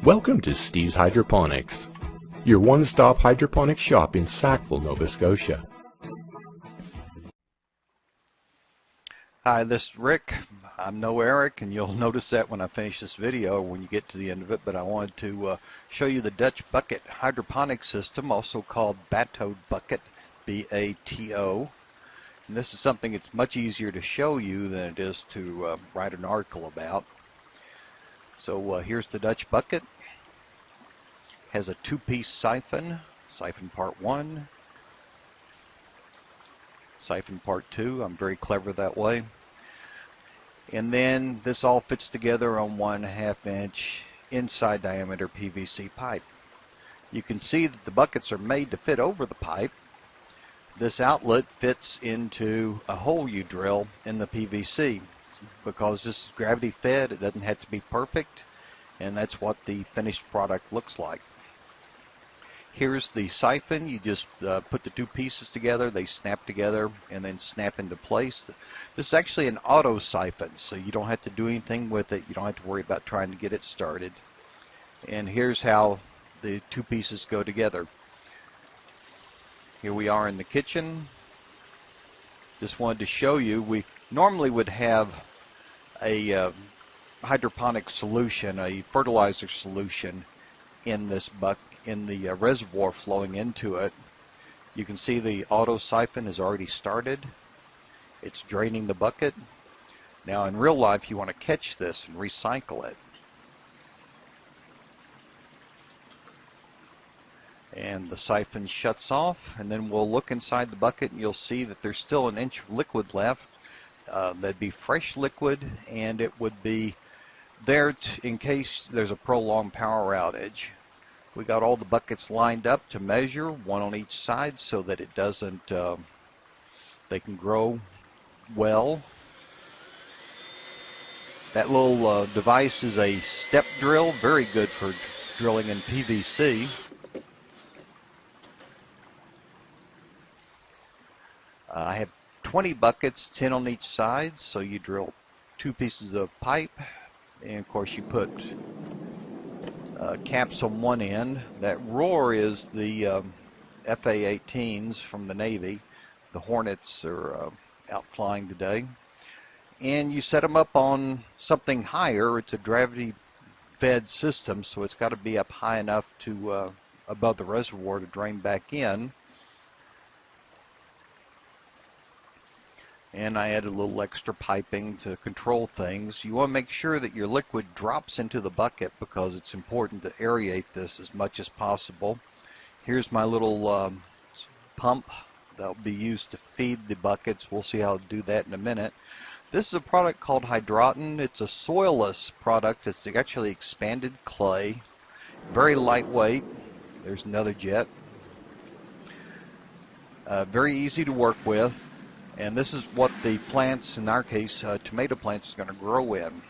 Welcome to Steve's Hydroponics, your one-stop hydroponics shop in Sackville, Nova Scotia. Hi, this is Rick. I'm no Eric, and you'll notice that when I finish this video or when you get to the end of it, but I wanted to show you the Dutch bucket hydroponic system, also called Bateau bucket, B-A-T-O. And this is something that's much easier to show you than it is to write an article about. So here's the Dutch bucket. Has a two-piece siphon, siphon part 1, siphon part 2. I'm very clever that way. And then this all fits together on 1/2 inch inside diameter PVC pipe. You can see that the buckets are made to fit over the pipe. This outlet fits into a hole you drill in the PVC. Because this is gravity fed, it doesn't have to be perfect, and that's what the finished product looks like. Here's the siphon. You just put the two pieces together, they snap together and then snap into place. This is actually an auto siphon, so you don't have to do anything with it. You don't have to worry about trying to get it started. And here's how the two pieces go together. Here we are in the kitchen. Just wanted to show you, we normally would have a hydroponic solution, a fertilizer solution in this bucket, in the reservoir flowing into it. You can see the auto siphon is already started. It's draining the bucket. Now in real life you want to catch this and recycle it. And the siphon shuts off, and then we'll look inside the bucket and you'll see that there's still an inch of liquid left. That'd be fresh liquid, and it would be there in case there's a prolonged power outage. We got all the buckets lined up to measure, one on each side, so that it doesn't, they can grow well. That little device is a step drill, very good for drilling in PVC. I have 20 buckets, 10 on each side, so you drill two pieces of pipe, and of course you put caps on one end. That roar is the FA-18s from the Navy. The Hornets are out flying today. And you set them up on something higher. It's a gravity-fed system, so it's got to be up high enough to above the reservoir to drain back in. And I added a little extra piping to control things. You want to make sure that your liquid drops into the bucket because it's important to aerate this as much as possible. Here's my little pump that will be used to feed the buckets. We'll see how to do that in a minute. This is a product called Hydroton. It's a soilless product. It's actually expanded clay. Very lightweight. There's another jet. Very easy to work with. And this is what the plants, in our case, tomato plants, is going to grow in.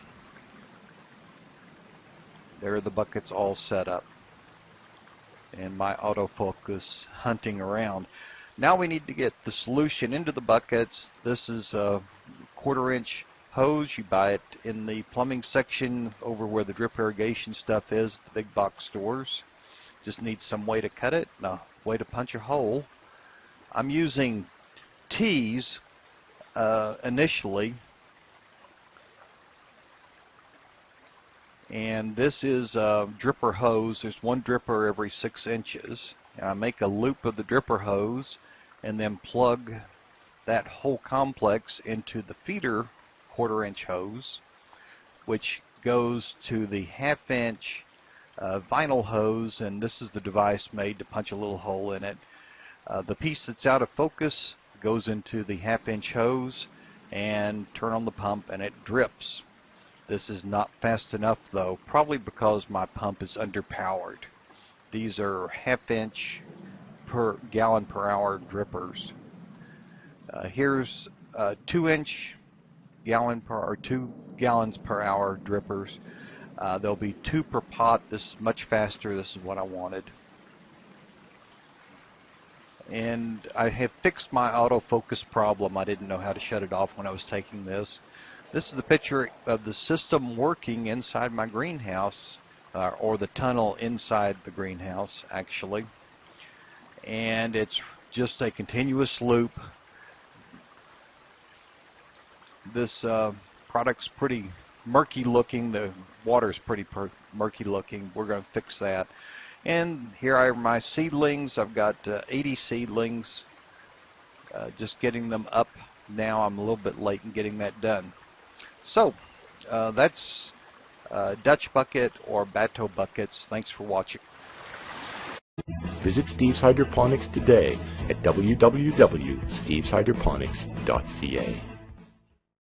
There are the buckets all set up. And my autofocus hunting around. Now we need to get the solution into the buckets. This is a 1/4 inch hose. You buy it in the plumbing section over where the drip irrigation stuff is, the big box stores. Just need some way to cut it, and a way to punch a hole. I'm using T's initially, and this is a dripper hose. There's one dripper every 6 inches, and I make a loop of the dripper hose and then plug that whole complex into the feeder 1/4 inch hose, which goes to the 1/2 inch vinyl hose, and this is the device made to punch a little hole in it. The piece that's out of focus goes into the 1/2 inch hose, and turn on the pump and it drips. This is not fast enough though, probably because my pump is underpowered. These are 1/2 inch per gallon per hour drippers. Here's 2 inch gallon per or 2 gallons per hour drippers. There'll be 2 per pot. This is much faster. This is what I wanted. and I have fixed my autofocus problem. I didn't know how to shut it off when I was taking this. This is the picture of the system working inside my greenhouse, or the tunnel inside the greenhouse actually, and it's just a continuous loop. This product's pretty murky looking. The water's pretty murky looking. We're going to fix that. And here are my seedlings. I've got 80 seedlings. Just getting them up now. I'm a little bit late in getting that done. So that's Dutch bucket or bateau buckets. Thanks for watching. Visit Steve's Hydroponics today at www.steveshydroponics.ca.